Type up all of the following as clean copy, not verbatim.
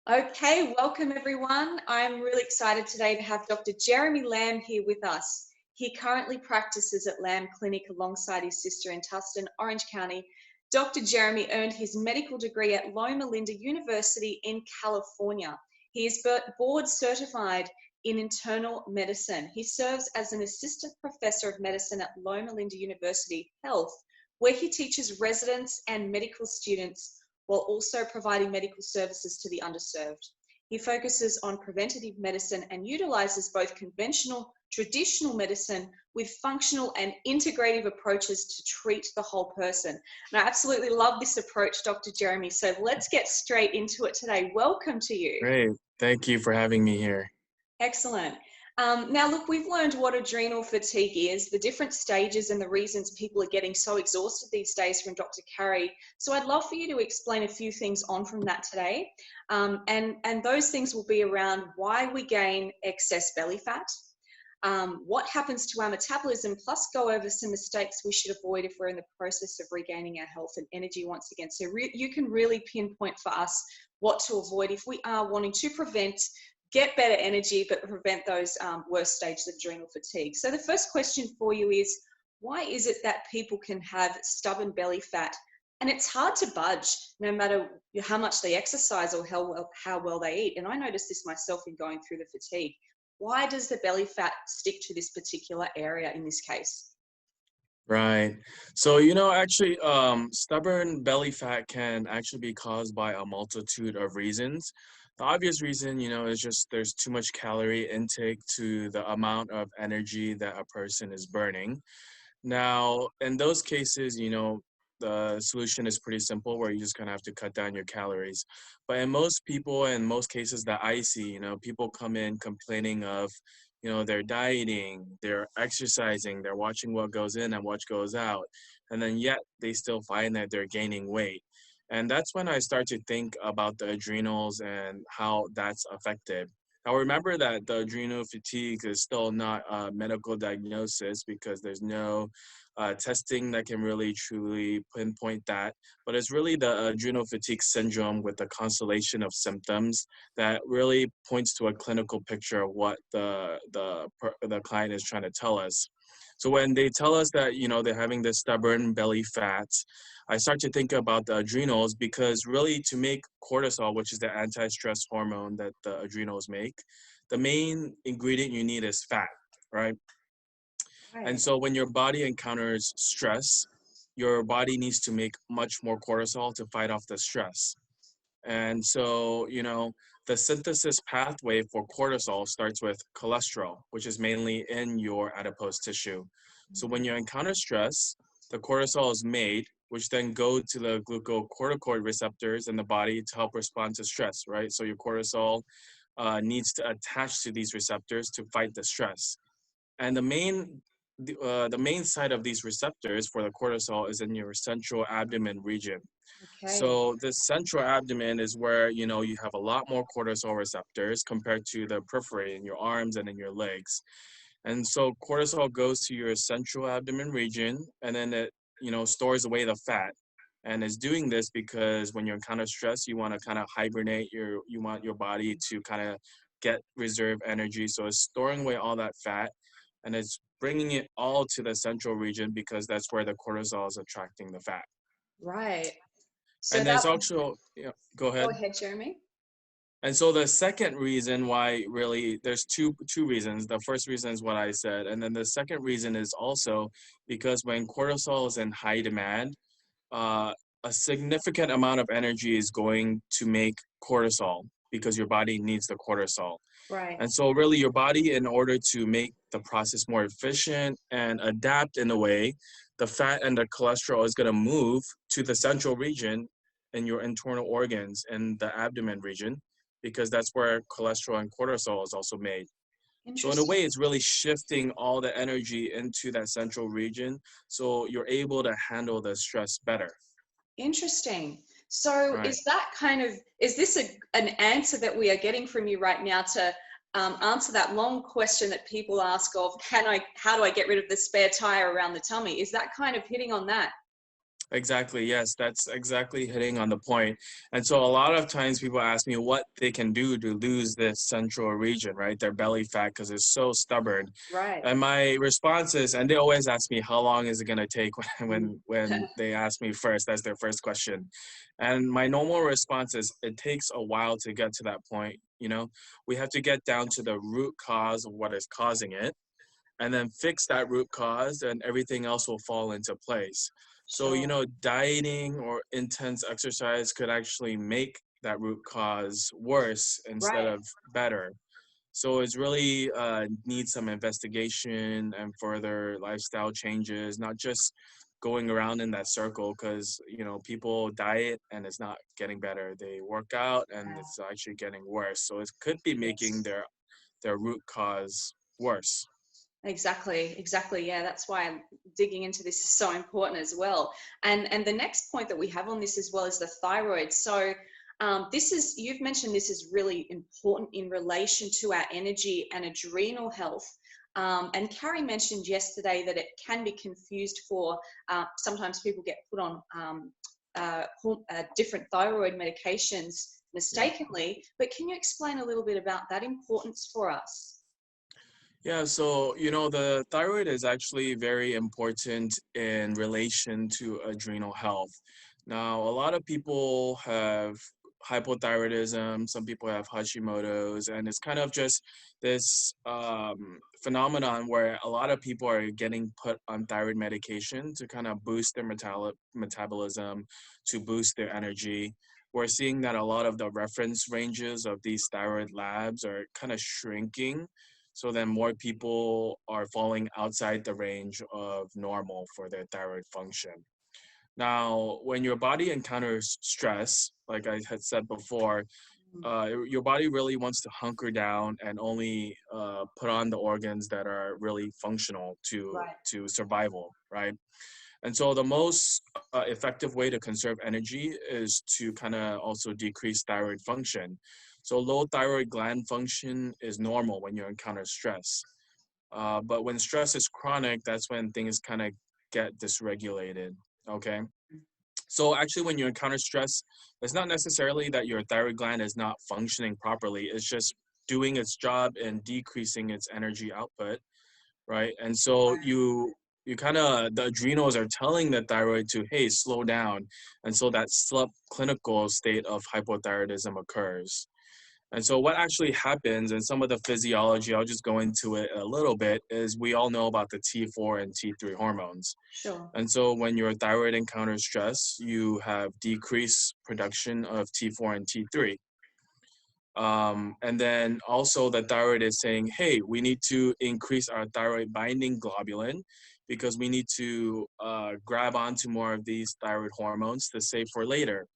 Okay, welcome everyone. I'm really excited today to have Dr. Jeremy Lamb here with us. He currently practices at Lam Clinic alongside his sister in Tustin, Orange County. Dr. Jeremy earned his medical degree at Loma Linda University in California. He is board certified in internal medicine. He serves as an assistant professor of medicine at Loma Linda University Health, where he teaches residents and medical students while also providing medical services to the underserved. He focuses on preventative medicine and utilizes both conventional, traditional medicine with functional and integrative approaches to treat the whole person. And I absolutely love this approach, Dr. Jeremy. So let's get straight into it today. Welcome to you. Great. Thank you for having me here. Excellent. Now, look, we've learned what adrenal fatigue is, the different stages and the reasons people are getting so exhausted these days from Dr. Carey. So I'd love for you to explain a few things on from that today. And those things will be around why we gain excess belly fat, what happens to our metabolism, plus go over some mistakes we should avoid if we're in the process of regaining our health and energy once again. So you can really pinpoint for us what to avoid if we are wanting to get better energy, but prevent those worst stages of adrenal fatigue. So the first question for you is, why is it that people can have stubborn belly fat and it's hard to budge no matter how much they exercise or how well they eat? And I noticed this myself in going through the fatigue. Why does the belly fat stick to this particular area in this case? Right. So, actually, stubborn belly fat can actually be caused by a multitude of reasons. The obvious reason, is just there's too much calorie intake to the amount of energy that a person is burning. Now, in those cases, the solution is pretty simple where you just kind of have to cut down your calories. But in most people, in most cases that I see, people come in complaining of, they're dieting, they're exercising, they're watching what goes in and what goes out. And then yet they still find that they're gaining weight. And that's when I start to think about the adrenals and how that's affected. Now, remember that the adrenal fatigue is still not a medical diagnosis because there's no testing that can really truly pinpoint that. But it's really the adrenal fatigue syndrome with a constellation of symptoms that really points to a clinical picture of what the client is trying to tell us. So when they tell us that, they're having this stubborn belly fat, I start to think about the adrenals because really to make cortisol, which is the anti-stress hormone that the adrenals make, the main ingredient you need is fat, right? And Right. so when your body encounters stress, your body needs to make much more cortisol to fight off the stress. And so, the synthesis pathway for cortisol starts with cholesterol, which is mainly in your adipose tissue. So when you encounter stress, the cortisol is made, which then go to the glucocorticoid receptors in the body to help respond to stress, right? So your cortisol needs to attach to these receptors to fight the stress. And the main site of these receptors for the cortisol is in your central abdomen region. Okay. So the central abdomen is where, you have a lot more cortisol receptors compared to the periphery in your arms and in your legs. And so cortisol goes to your central abdomen region and then it, stores away the fat. And it's doing this because when you encounter stress, you want to kind of hibernate you want your body to kind of get reserve energy. So it's storing away all that fat and it's bringing it all to the central region because that's where the cortisol is attracting the fat. Right. So And that there's also, yeah, go go ahead. ahead, Jeremy. And so the second reason why really there's two reasons. The first reason is what I said. And then the second reason is also because when cortisol is in high demand, uh, a significant amount of energy is going to make cortisol because your body needs the cortisol. Right. And so really your body, in order to make the process more efficient and adapt in a way, the fat and the cholesterol is going to move to the central region in your internal organs in the abdomen region, because that's where cholesterol and cortisol is also made. So in a way, Interesting. it's really shifting all the energy into that central region. So you're able to handle the stress better. Interesting. So Right. is this an answer that we are getting from you right now to answer that long question that people ask of, how do I get rid of the spare tire around the tummy? Is that kind of hitting on that? Exactly. Yes, that's exactly hitting on the point. And so a lot of times people ask me what they can do to lose this central region, right? Their belly fat, because it's so stubborn. Right. And my response is, and they always ask me, how long is it going to take when, Mm. when they ask me first? That's their first question. And my normal response is, it takes a while to get to that point. You know, we have to get down to the root cause of what is causing it and then fix that root cause, and everything else will fall into place. So, you Sure. know, dieting or intense exercise could actually make that root cause worse instead Right. of better. So it's really needs some investigation and further lifestyle changes, not just going around in that circle because, you know, people diet and it's not getting better. They work out and Yeah. it's actually getting worse. So it could be making Yes. their root cause worse. Exactly, exactly. Yeah, that's why I'm digging into this is so important as well. And the next point that we have on this as well is the thyroid. So this is you've mentioned this is really important in relation to our energy and adrenal health. And Carrie mentioned yesterday that it can be confused for sometimes people get put on different thyroid medications Yeah. mistakenly. But can you explain a little bit about that importance for us? Yeah, so you know, the thyroid is actually very important in relation to adrenal health. Now, a lot of people have hypothyroidism, some people have Hashimoto's, and it's kind of just this phenomenon where a lot of people are getting put on thyroid medication to kind of boost their metabolism, to boost their energy. We're seeing that a lot of the reference ranges of these thyroid labs are kind of shrinking, so then more people are falling outside the range of normal for their thyroid function. Now, when your body encounters stress, like I had said before, Mm. your body really wants to hunker down and only put on the organs that are really functional Right. to survival, right? And so the most effective way to conserve energy is to kind of also decrease thyroid function. So low thyroid gland function is normal when you encounter stress. But when stress is chronic, that's when things kind of get dysregulated. Okay. So actually, when you encounter stress, it's not necessarily that your thyroid gland is not functioning properly. It's just doing its job and decreasing its energy output, right? And so you kind of the adrenals are telling the thyroid to, hey, slow down, and so that subclinical state of hypothyroidism occurs. And so what actually happens, and some of the physiology, I'll just go into it a little bit, is we all know about the T4 and T3 hormones. Sure. And so when your thyroid encounters stress, you have decreased production of T4 and T3. And then also the thyroid is saying, hey, we need to increase our thyroid binding globulin because we need to grab onto more of these thyroid hormones to save for later.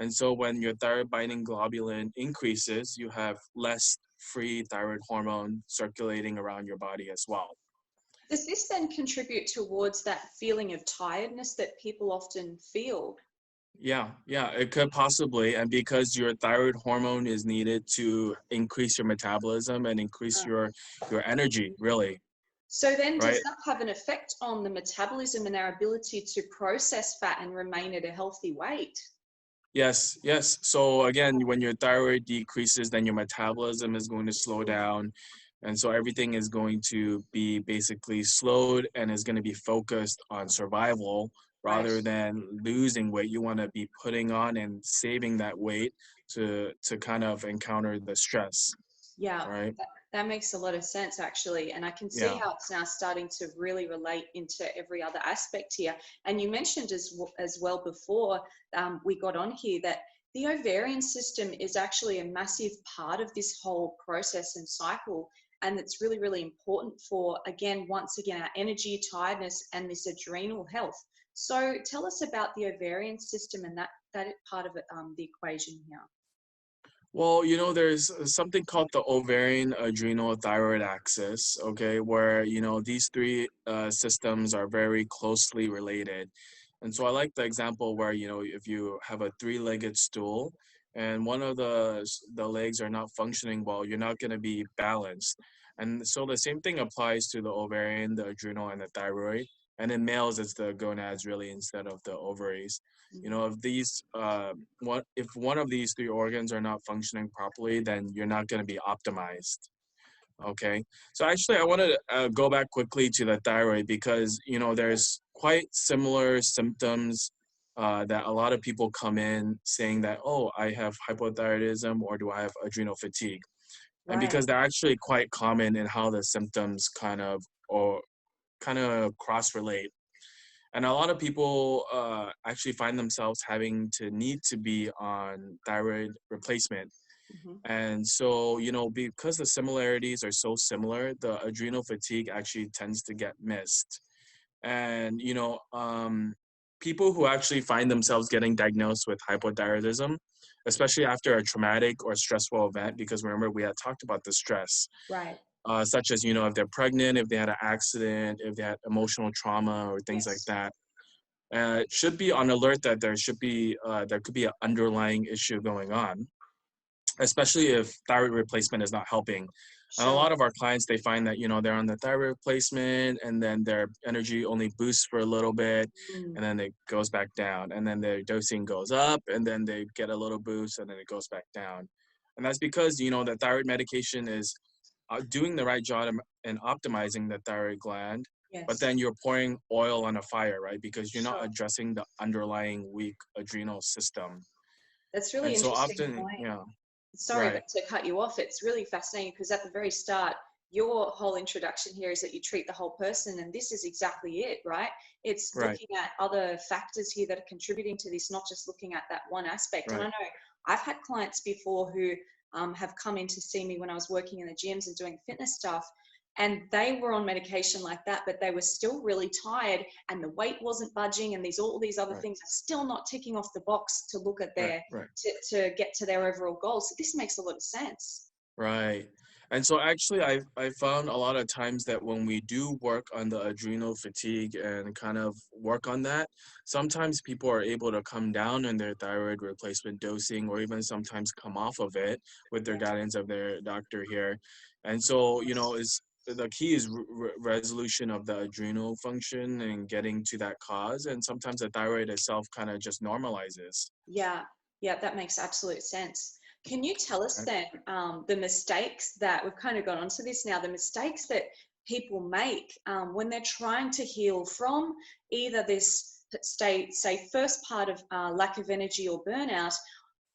And so when your thyroid binding globulin increases, you have less free thyroid hormone circulating around your body as well. Does this then contribute towards that feeling of tiredness that people often feel? Yeah, it could possibly. And because your thyroid hormone is needed to increase your metabolism and increase Uh, your energy, really, So then does right? that have an effect on the metabolism and our ability to process fat and remain at a healthy weight? Yes, yes. So again, when your thyroid decreases, then your metabolism is going to slow down. And so everything is going to be basically slowed and is going to be focused on survival Right. rather than losing weight. You want to be putting on and saving that weight to kind of encounter the stress, Yeah, right? that makes a lot of sense actually. And I can see Yeah. how it's now starting to really relate into every other aspect here. And you mentioned as well before we got on here that the ovarian system is actually a massive part of this whole process and cycle. And it's really, really important for, again, once again, our energy, tiredness, and this adrenal health. So tell us about the ovarian system and that part of it, the equation here. Well, you know, there's something called the ovarian adrenal thyroid axis, okay, where, you know, these three systems are very closely related. And so I like the example where, you know, if you have a three-legged stool and one of the legs are not functioning well, you're not going to be balanced. And so the same thing applies to the ovarian, the adrenal, and the thyroid. And in males, it's the gonads really instead of the ovaries. You Mhm. know, if one of these three organs are not functioning properly, then you're not going to be optimized. Okay. So actually, I want to go back quickly to the thyroid because, you know, there's quite similar symptoms that a lot of people come in saying that, oh, I have hypothyroidism or do I have adrenal fatigue? And Right. because they're actually quite common in how the symptoms kind of cross relate. And a lot of people actually find themselves having to need to be on thyroid replacement. Mhm. And so, you know, because the similarities are so similar, the adrenal fatigue actually tends to get missed. And, people who actually find themselves getting diagnosed with hypothyroidism, especially after a traumatic or stressful event, because remember, we had talked about the stress, Right. such as, you know, if they're pregnant, if they had an accident, if they had emotional trauma or things like Yes. that, should be on alert that there could be an underlying issue going on, especially if thyroid replacement is not helping. And a Sure. lot of our clients, they find that, you know, they're on the thyroid replacement and then their energy only boosts for a little bit Mm. and then it goes back down. And then their dosing goes up and then they get a little boost and then it goes back down. And that's because, you know, the thyroid medication is doing the right job in optimizing the thyroid gland, but Yes. then you're pouring oil on a fire, right? Because you're not Sure. addressing the underlying weak adrenal system. That's really And so interesting often, point. yeah, Sorry right. but to cut you off. It's really fascinating because at the very start, your whole introduction here is that you treat the whole person, and this is exactly it, right? It's Right, looking at other factors here that are contributing to this, not just looking at that one aspect. And I right, know I've had clients before who have come in to see me when I was working in the gyms and doing fitness stuff, and they were on medication like that, but they were still really tired, and the weight wasn't budging, and all these other right, things are still not ticking off the box to look at right, their right, to get to their overall goals. So this makes a lot of sense. right. And so actually, I found a lot of times that when we do work on the adrenal fatigue and kind of work on that, sometimes people are able to come down on their thyroid replacement dosing, or even sometimes come off of it with their Yeah, guidance of their doctor here. And so, you know, nice. is the key is resolution of the adrenal function and getting to that cause. And sometimes the thyroid itself kind of just normalizes. Yeah, yeah, that makes absolute sense. Can you tell us Right? then the mistakes that we've kind of gone onto this now, the mistakes that people make when they're trying to heal from either this say first part of lack of energy or burnout,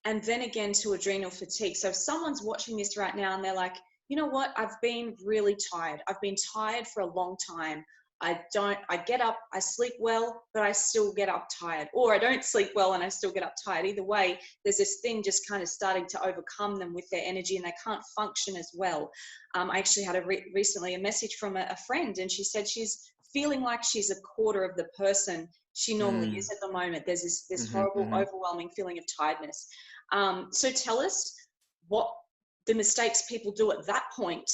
and then again to adrenal fatigue. So if someone's watching this right now and they're like, you know what, I've been really tired. I've been tired for a long time. I get up, I sleep well, but I still get up tired. Or I don't sleep well and I still get up tired. Either way, there's this thing just kind of starting to overcome them with their energy and they can't function as well. I actually had recently a message from a friend, and she said she's feeling like she's a quarter of the person she normally Mm, is at the moment. There's this hmm horrible, hmm overwhelming feeling of tiredness. So tell us what the mistakes people do at that point,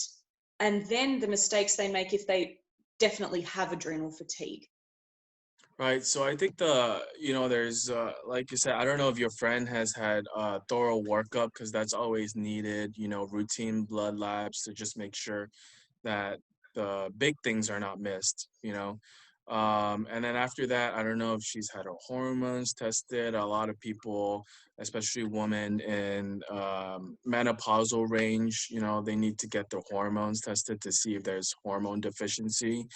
and then the mistakes they make if they definitely have adrenal fatigue. Right. So I think there's, like you said, I don't know if your friend has had a thorough workup because that's always needed, you know, routine blood labs to just make sure that the big things are not missed, you know. And then after that, I don't know if she's had her hormones tested. A lot of people, especially women in menopausal range, you know, they need to get their hormones tested to see if there's hormone deficiency.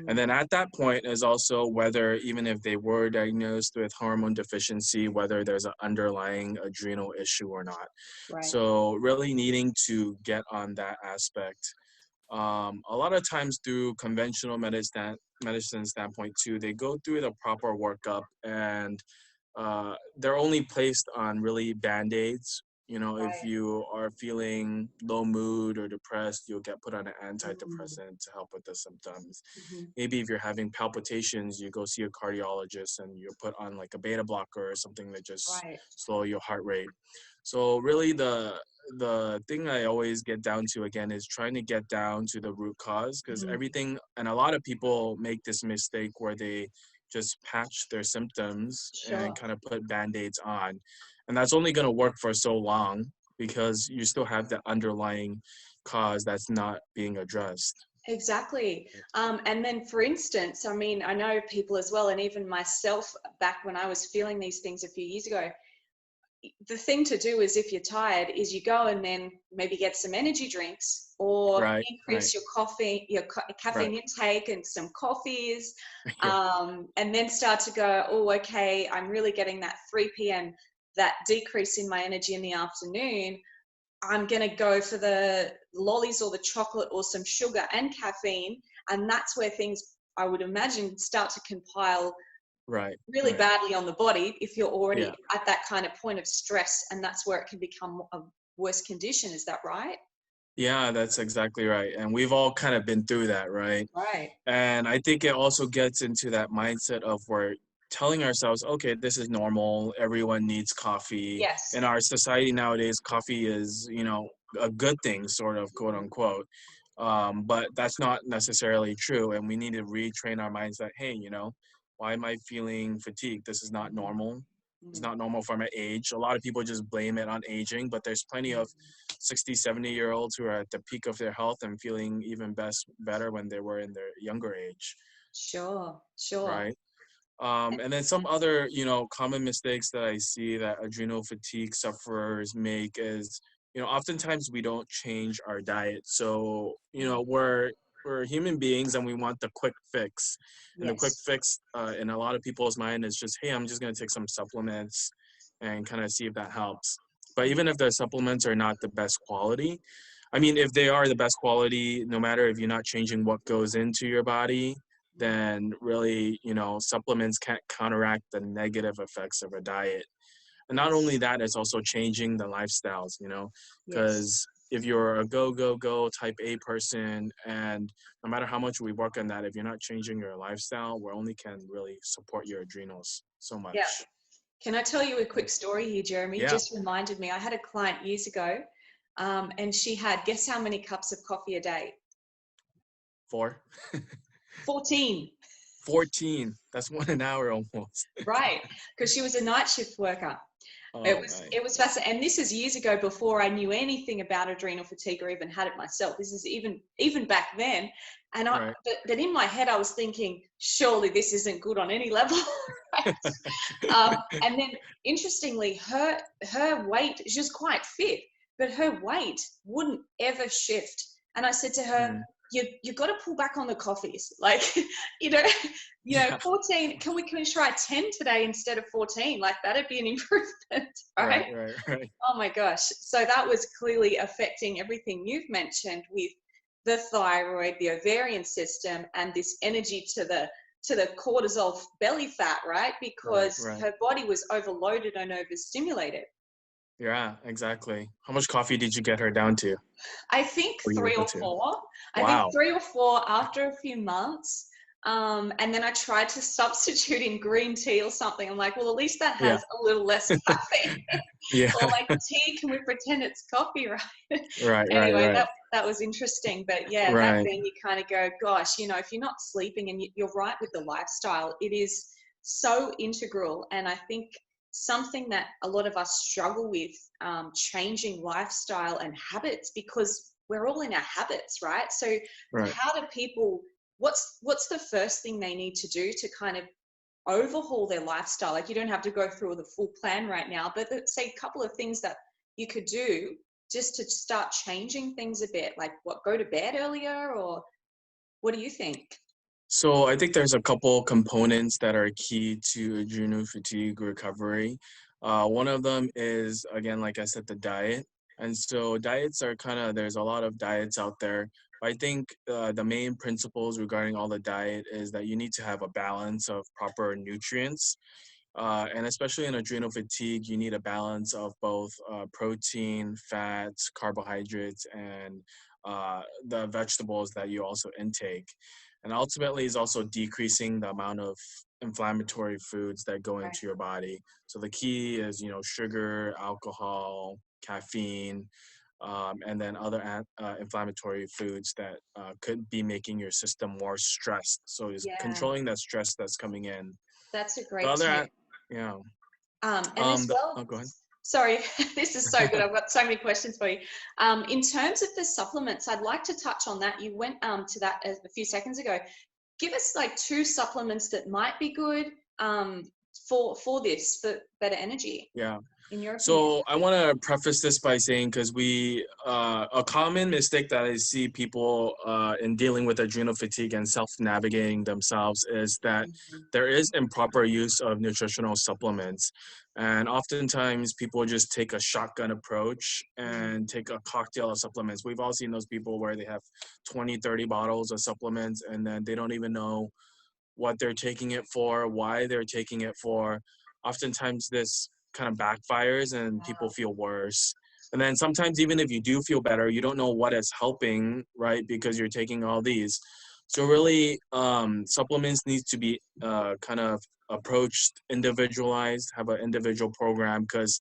And Mm, then at that point is also whether, even if they were diagnosed with hormone deficiency, whether there's an underlying adrenal issue or not. right. So really needing to get on that aspect. A lot of times through conventional medicine standpoint too, they go through the proper workup and they're only placed on really band-aids. You know, if Right. you are feeling low mood or depressed, you'll get put on an Mm, antidepressant to help with the symptoms. mhm. Maybe if you're having palpitations, you go see a cardiologist and you're put on like a beta blocker or something that just Right. slow your heart rate. So really the thing I always get down to again is trying to get down to the root cause, because Mhm. everything, and a lot of people make this mistake where they just patch their symptoms and Sure. kind of put band-aids on. And that's only going to work for so long because you still have the underlying cause that's not being addressed. Exactly. And then, for instance, I mean, I know people as well, and even myself back when I was feeling these things a few years ago, the thing to do is if you're tired is you go and then maybe get some energy drinks or Right, right, increase your coffee, your right. caffeine intake and some coffees, and then start to go, oh, okay, I'm really getting that 3 p.m., that decrease in my energy in the afternoon. I'm going to go for the lollies or the chocolate or some sugar and caffeine. And that's where things, I would imagine, start to compile Right, really right. badly on the body if you're already Yeah. at that kind of point of stress, and that's where it can become a worse condition. Is that right? Yeah, that's exactly right. And we've all kind of been through that, right? Right. And I think it also gets into that mindset of where telling ourselves, okay, this is normal. Everyone needs coffee. In Yes. our society nowadays, coffee is, a good thing, sort of, quote unquote. But that's not necessarily true. And we need to retrain our minds that, hey, why am I feeling fatigued? This is not Mm, normal. It's mm, not normal for my age. A lot of people just blame it on aging, but there's plenty of 60, 70-year-olds who are at the peak of their health and feeling even better when they were in their younger age, sure, sure. right? And then some other, common mistakes that I see that adrenal fatigue sufferers make is, oftentimes we don't change our diet. So, Mm, we're human beings and we want the quick fix. And the quick yes. fix in a lot of people's mind is just, hey, I'm just going to take some supplements and kind of see if that helps. But Mm, even if the supplements are not the best quality, I mean, if they are the best quality, no matter if you're not changing what goes into your body, mm, then really, supplements can't counteract the negative effects of a diet. And not only yes. that, it's also changing the lifestyles, Yes. because if you're a go, go, go type A person, and no matter how much we work on that, if you're not changing your lifestyle, we only can really support your adrenals so Yeah. much. Can I tell you a quick story here, Jeremy? Yeah, Just reminded me. I had a client years ago, and she had, guess how many cups of coffee a day? four. 14. 14. That's 1 hour almost. Right, because she was a night shift worker. It Oh, was my. it was fascinating, and this is years ago before I knew anything about adrenal fatigue or even had it myself. This is even back then, and Right. but in my head I was thinking, surely this isn't good on any level, right? And then interestingly, her weight, she was quite fit, but her weight wouldn't ever shift. And I said to her, Mm, you've got to pull back on the coffees, like you know, yeah. 14. Can we try 10 today instead of 14? Like that'd be an improvement, Right, right? right, right. Oh my gosh. So that was clearly affecting everything you've mentioned with the thyroid, the ovarian system, and this energy to the cortisol belly fat, right? Right, Because right. her body was overloaded and overstimulated. Yeah, exactly. How much coffee did you get her down to? I think Were you three able or to? four. I think Wow. 3 or 4 after a few months. And then I tried to substitute in green tea or something. I'm like, well, at least that Yeah. has a little less caffeine. Yeah. Or like tea, can we pretend it's coffee, right? Right, right, Anyway, right. that was interesting. But yeah, back Right. then you kind of go, gosh, if you're not sleeping, and you're right with the lifestyle, it is so integral. And I think something that a lot of us struggle with, changing lifestyle and habits, because we're all in our habits, right? So Right. how do people, what's the first thing they need to do to kind of overhaul their lifestyle? Like, you don't have to go through the full plan right now, but let's say a couple of things that you could do just to start changing things a bit. Like, what, go to bed earlier, or what do you think? So I think there's a couple components that are key to adrenal fatigue recovery. One of them is, again, like I said, the diet. And so diets are there's a lot of diets out there. But I think the main principles regarding all the diet is that you need to have a balance of proper nutrients. And especially in adrenal fatigue, you need a balance of both protein, fats, carbohydrates, and the vegetables that you also intake. And ultimately, is also decreasing the amount of inflammatory foods that go Right. into your body. So the key is, sugar, alcohol, caffeine, and then other inflammatory foods that could be making your system more stressed. So it's Yeah, controlling that stress that's coming in. that's a The great other, tip. yeah. And as The well, oh, go ahead. Sorry, this is so good. I've got so many questions for you. In terms of the supplements, I'd like to touch on that. You went to that a few seconds ago. Give us like 2 supplements that might be good for better energy, Yeah. in your opinion. So I want to preface this by saying, because a common mistake that I see people in dealing with adrenal fatigue and self-navigating themselves is that there is improper use of nutritional supplements. And oftentimes people just take a shotgun approach and take a cocktail of supplements. We've all seen those people where they have 20, 30 bottles of supplements, and then they don't even know what they're taking it for, why they're taking it for. Oftentimes this kind of backfires and people feel worse. And then sometimes even if you do feel better, you don't know what is helping, right? Because you're taking all these. So really, supplements need to be kind of approached individualized, have an individual program, because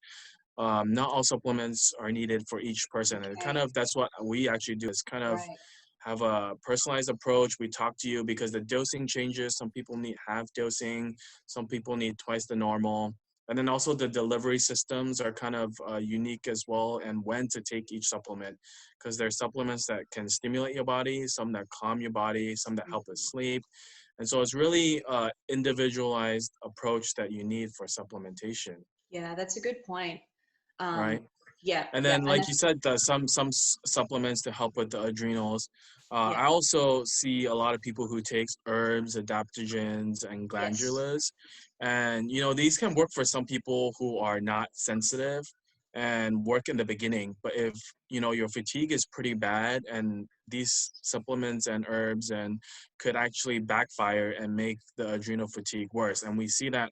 not all supplements are needed for each person. And kind Okay. of that's what we actually do, is kind of Right. have a personalized approach. We talk to you because the dosing changes. Some people need half dosing, some people need twice the normal. And then also the delivery systems are kind of unique as well, and when to take each supplement, because there's supplements that can stimulate your body, some that calm your body, some that help us sleep. And so it's really individualized approach that you need for supplementation, Yeah, that's a good point. Um, right? yeah, And yeah, then, and like you that's, said, supplements to help with the adrenals. yeah, I also see a lot of people who take herbs, adaptogens, and yes, glandulas, and these can work for some people who are not sensitive and work in the beginning. But if your fatigue is pretty bad, and these supplements and herbs and could actually backfire and make the adrenal fatigue worse, and we see that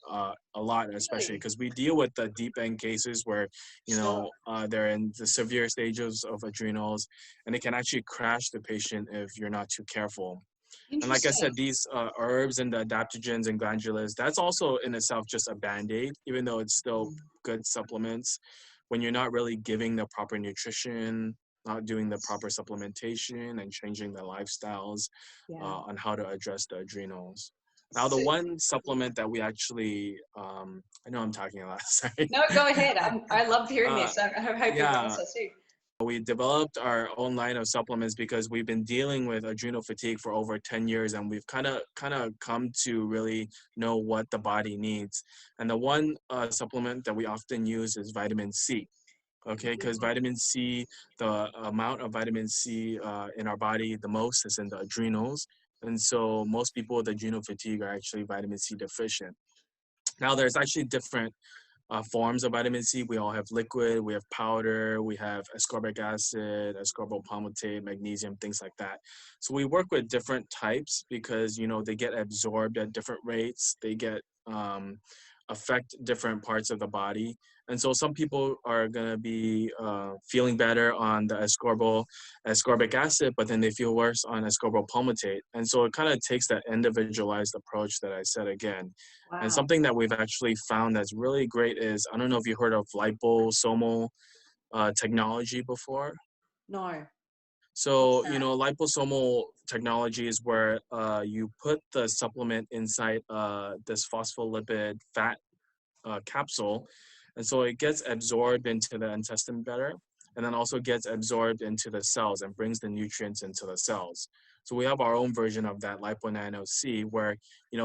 a lot, especially really, because we deal with the deep end cases where sure, they're in the severe stages of adrenals, and it can actually crash the patient if you're not too careful. And like I said, interesting. these herbs and the adaptogens and glandulas, that's also in itself just a band-aid, even though it's still good supplements. When you're not really giving the proper nutrition, not doing the proper supplementation, and changing the lifestyles Yeah. on how to address the adrenals. Now, the So, one yeah. supplement that we actually, I know I'm talking a lot, sorry. No, go ahead. I love hearing uh, this. I hope everyone else yeah, does too. we developed our own line of supplements because we've been dealing with adrenal fatigue for over 10 years, and we've kind of come to really know what the body needs. And the one supplement that we often use is vitamin C. Okay, because vitamin C, the amount of vitamin C in our body, the most is in the adrenals. And so most people with adrenal fatigue are actually vitamin C deficient. Now, there's actually different forms of vitamin C. We all have liquid, we have powder, we have ascorbic acid, ascorbyl palmitate, magnesium, things like that. So we work with different types because they get absorbed at different rates. They get affect different parts of the body. And so some people are going to be feeling better on the ascorbic acid, but then they feel worse on ascorbyl palmitate. And so it kind of takes that individualized approach that I said again. And Wow. something that we've actually found that's really great is, I don't know if you heard of liposomal technology before. No. What's So, that? liposomal technology is where you put the supplement inside this phospholipid fat capsule. And so it gets absorbed into the intestine better, and then also gets absorbed into the cells and brings the nutrients into the cells. So we have our own version of that liponano C where,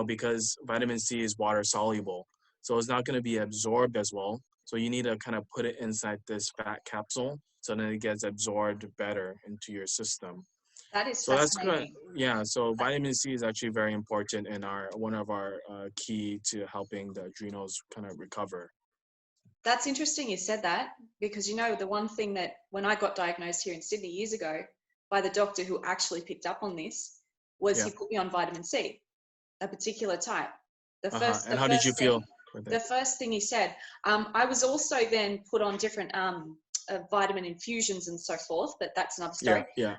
because vitamin C is water soluble, so it's not going to be absorbed as well. So you need to kind of put it inside this fat capsule so then it gets absorbed better into your system. That is So that's good. fascinating. Yeah. So vitamin C is actually very important in our one of our key to helping the adrenals kind of recover. That's interesting you said that, because the one thing that when I got diagnosed here in Sydney years ago by the doctor who actually picked up on this was he Yeah. put me on vitamin C, a particular type. The first And the how did you first thing feel with the it? first thing he said, I was also then put on different vitamin infusions and so forth, but that's another Yeah. story. Yeah.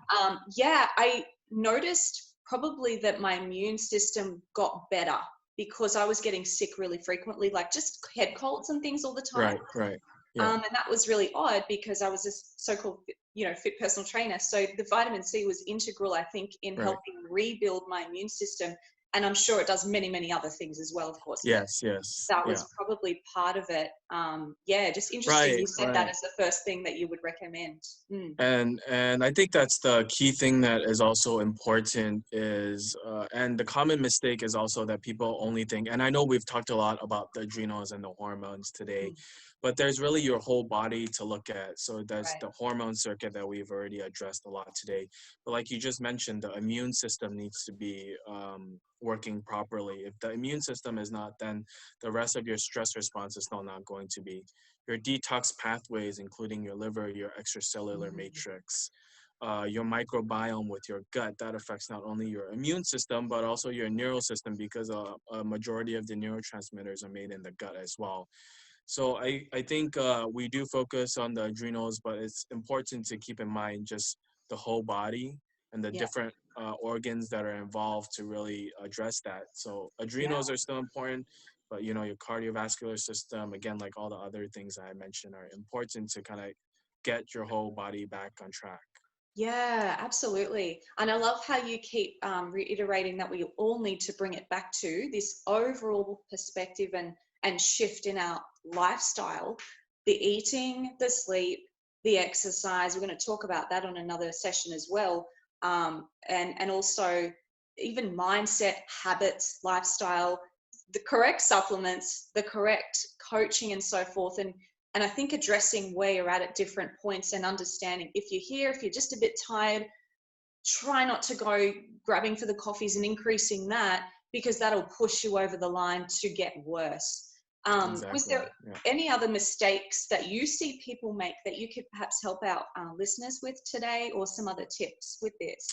Yeah, I noticed probably that my immune system got better because I was getting sick really frequently, like just head colds and things all the time. Right. Right. Yeah. And that was really odd because I was a so-called, fit personal trainer. So the vitamin C was integral, I think, in Right. helping rebuild my immune system And I'm sure it does many, many other things as well, of course, but Yes, yes, that yeah. was probably part of it. Yeah, just interesting Right, you said that right. as the first thing that you would recommend. Mm. And I think that's the key thing that is also important is and the common mistake is also that people only think, and I know we've talked a lot about the adrenals and the hormones today, Mm. but there's really your whole body to look at. So there's Right. the hormone circuit that we've already addressed a lot today, but like you just mentioned, the immune system needs to be working properly. If the immune system is not, then the rest of your stress response is still not going to be. Your detox pathways, including your liver, your extracellular Mm. matrix, your microbiome with your gut, that affects not only your immune system, but also your neural system, because a majority of the neurotransmitters are made in the gut as well. So I think we do focus on the adrenals, but it's important to keep in mind just the whole body and the Yeah. different organs that are involved to really address that. So Yeah. adrenals are still important, but you know, your cardiovascular system, again, like all the other things I mentioned, are important to kind of get your whole body back on track. Yeah, absolutely. And I love how you keep reiterating that we all need to bring it back to this overall perspective and shift in our lifestyle, the eating, the sleep, the exercise. We're going to talk about that on another session as well. And also even mindset, habits, lifestyle, the correct supplements, the correct coaching and so forth. And I think addressing where you're at different points and understanding if you're here, if you're just a bit tired, try not to go grabbing for the coffees and increasing that, because that'll push you over the line to get worse. Was Exactly. there Yeah. any other mistakes that you see people make that you could perhaps help our listeners with today, or some other tips with this?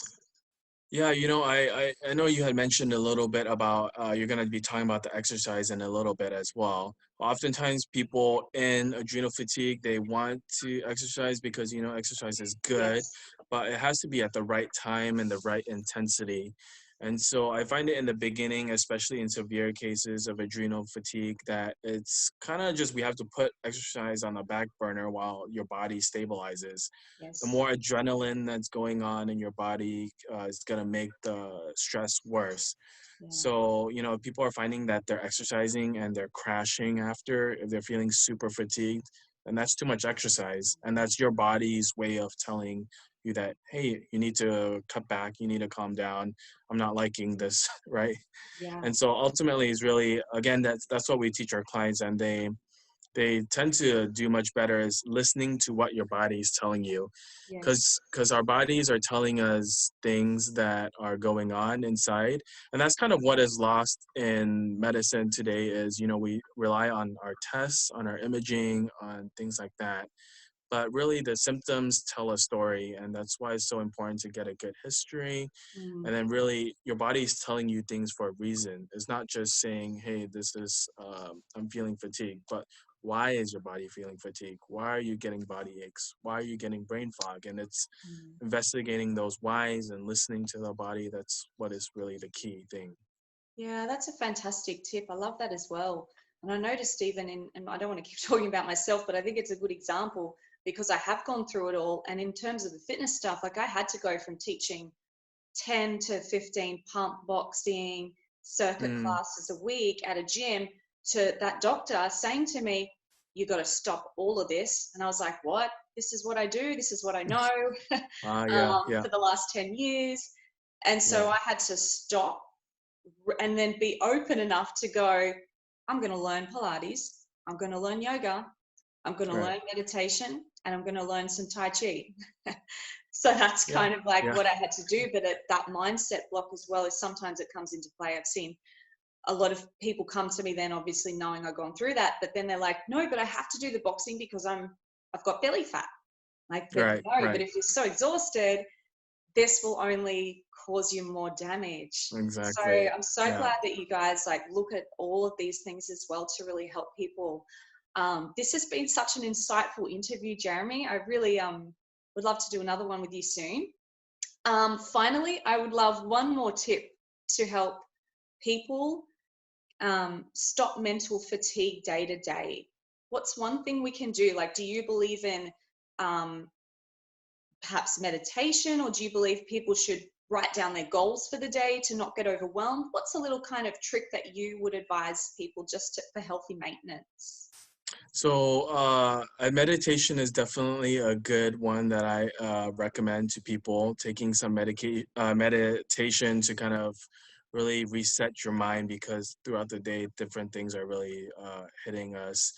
Yeah, you know, I know you had mentioned a little bit about you're going to be talking about the exercise in a little bit as well. Oftentimes, people in adrenal fatigue, they want to exercise because, you know, exercise is good, Yes. but it has to be at the right time and the right intensity. And so I find it in the beginning, especially in severe cases of adrenal fatigue, that it's kind of just we have to put exercise on the back burner while your body stabilizes. The Yes. more adrenaline that's going on in your body is going to make the stress worse. Yeah. So, you know, people are finding that they're exercising and they're crashing after if they're feeling super fatigued, and that's too much exercise. And that's your body's way of telling you that, hey, you need to cut back, you need to calm down. I'm not liking this, right? Yeah. And so ultimately is really, again, that's what we teach our clients, and they tend to do much better is listening to what your body is telling you, Yes. because our bodies are telling us things that are going on inside, and that's kind of what is lost in medicine today is, you know, we rely on our tests, on our imaging, on things like that, but really the symptoms tell a story, and that's why it's so important to get a good history. Mm. And then really your body is telling you things for a reason. It's not just saying, hey, this is I'm feeling fatigued, but why is your body feeling fatigued? Why are you getting body aches? Why are you getting brain fog? And it's Mm. investigating those whys and listening to the body. That's what is really the key thing. Yeah, that's a fantastic tip. I love that as well. And I noticed even and I don't want to keep talking about myself, but I think it's a good example because I have gone through it all. And in terms of the fitness stuff, like I had to go from teaching 10 to 15 pump boxing circuit Mm, classes a week at a gym to that doctor saying to me, you got to stop all of this. And I was like, what? This is what I do. This is what I know yeah, yeah, for the last 10 years. And yeah, so I had to stop and then be open enough to go, I'm going to learn Pilates, I'm going to learn yoga, I'm going to right, learn meditation, and I'm going to learn some Tai Chi. So that's yeah, kind of like yeah, what I had to do. But that mindset block as well is sometimes it comes into play. I've seen a lot of people come to me then obviously knowing I've gone through that, but then they're like, no, but I have to do the boxing because I've got belly fat. Like, but right, no, but right, if you're so exhausted, this will only cause you more damage. So exactly, I'm so yeah. glad that you guys like look at all of these things as well to really help people. This has been such an insightful interview, Jeremy. I really would love to do another one with you soon. Finally, I would love one more tip to help people stop mental fatigue day to day. What's one thing we can do? Like, do you believe in um, perhaps meditation, or do you believe people should write down their goals for the day to not get overwhelmed? What's a little kind of trick that you would advise people just for healthy maintenance? So, a meditation is definitely a good one that I recommend to people. Taking some meditation to kind of really reset your mind, because throughout the day, different things are really hitting us.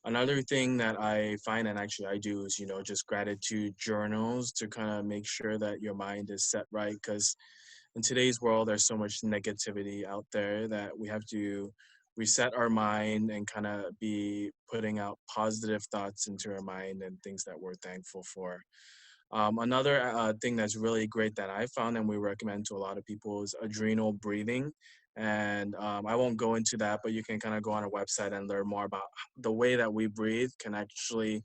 Another thing that I find, and actually I do, is, just gratitude journals to kind of make sure that your mind is set right. Because in today's world, there's so much negativity out there that we have to reset our mind and kind of be putting out positive thoughts into our mind and things that we're thankful for. Another thing that's really great that I found and we recommend to a lot of people is adrenal breathing. And I won't go into that, but you can kind of go on our website and learn more about the way that we breathe can actually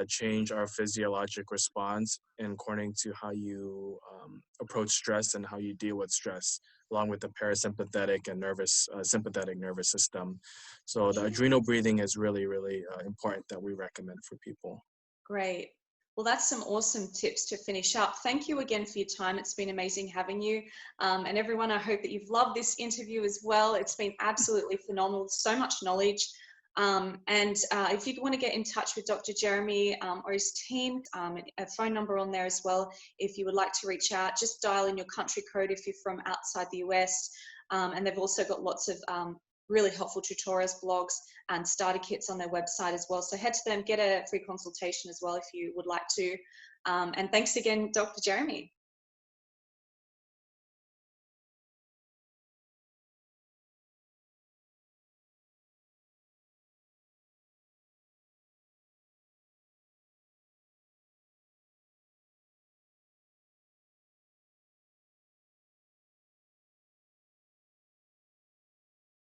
change our physiologic response and according to how you approach stress and how you deal with stress, along with the parasympathetic and sympathetic nervous system. So the adrenal breathing is really, really important that we recommend for people. Great. Well, that's some awesome tips to finish up. Thank you again for your time. It's been amazing having you. And everyone, I hope that you've loved this interview as well. It's been absolutely phenomenal, so much knowledge. If you want to get in touch with Dr. Jeremy or his team, a phone number on there as well. If you would like to reach out, just dial in your country code if you're from outside the US. And they've also got lots of really helpful tutorials, blogs, and starter kits on their website as well. So head to them, get a free consultation as well if you would like to. And thanks again, Dr. Jeremy.